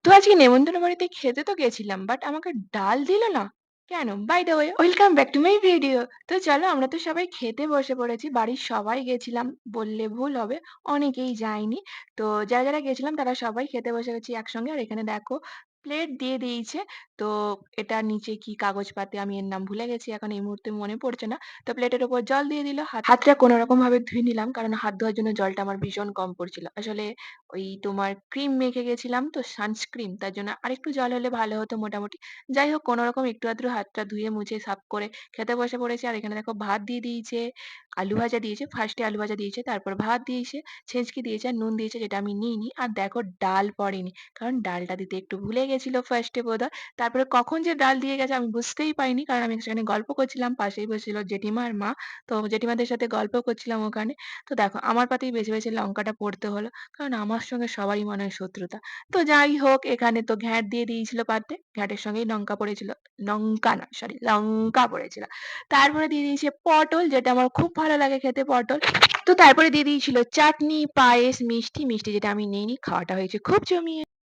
তো আজকে নেমন্তন্ন বাড়িতে খেতে তো গেছিলাম। বাট আমাকে ডাল দিল না। কেন? By the way welcome back to my video. তো চলো আমরা তো সবাই খেতে বসে পড়েছি। বাড়ির সবাই গেছিলাম বললে ভুল হবে। অনেকেই যায়নি। তো যারা গেছিলাম তারা সবাই খেতে বসে গেছি একসঙ্গে। আর এখানে দেখো প্লেট দিয়ে দিয়েছে। তো এটার নিচে কি কাগজ পাতে আমি এর নাম ভুলে গেছি। এখন এই মুহূর্তে মনে পড়ছে না। তো প্লেটের উপর জল দিয়ে দিল। হাতটা কোনরকম ভাবে ধুয়ে নিলাম। কারণ হাত ধোয়ার জন্য জলটা আমার ভীষণ কম পড়ছিল। আসলে ওই তোমার ক্রিম মেখে গেছিলাম তো সানস্ক্রিন তার জন্য আরেকটু জল হলে ভালো হতো মোটামুটি। যাই হোক কোনরকম একটু আধটু হাতটা ধুয়ে মুছে সাফ করে খেতে বসে পড়েছি। আর এখানে দেখো ভাত দিয়ে দিয়েছে, আলু ভাজা দিয়েছে, ফার্স্টে আলু ভাজা দিয়েছে, তারপর ভাত দিয়েছে, ছেঁচকি দিয়েছে আর নুন দিয়েছে যেটা আমি নিইনি। আর দেখো ডাল পড়েনি। কারণ ডালটা দিতে একটু ভুলে গেছিল ফার্স্টে বোধহয়। তারপরে কখন যে ডাল দিয়ে গেছে আমি বুঝতেই পারিনি। কারণ আমি সেখানে গল্প করছিলাম। পাশেই বসেছিল জেঠিমা আর মা। তো জেঠিমাদের সাথে গল্প করছিলাম ওখানে। তো দেখো আমার পাতেই বেছে লঙ্কাটা পড়তে হলো। কারণ আমার সঙ্গে সবারই মনে হয় শত্রুতা। তো যাই হোক এখানে তো ঘ্যাঁট দিয়ে দিয়েছিল পাতে। ঘ্যাঁটের সঙ্গেই লঙ্কা পড়েছিল। লঙ্কা না সরি লঙ্কা পড়েছিল। তারপরে দিয়ে দিয়েছে পটল যেটা আমার খুব ভালো লাগে খেতে পটল। তো তারপরে দিয়ে দিয়েছিল চাটনি, পায়েস, মিষ্টি যেটা আমি নিইনি। খাওয়াটা হয়েছে খুব জমিয়ে।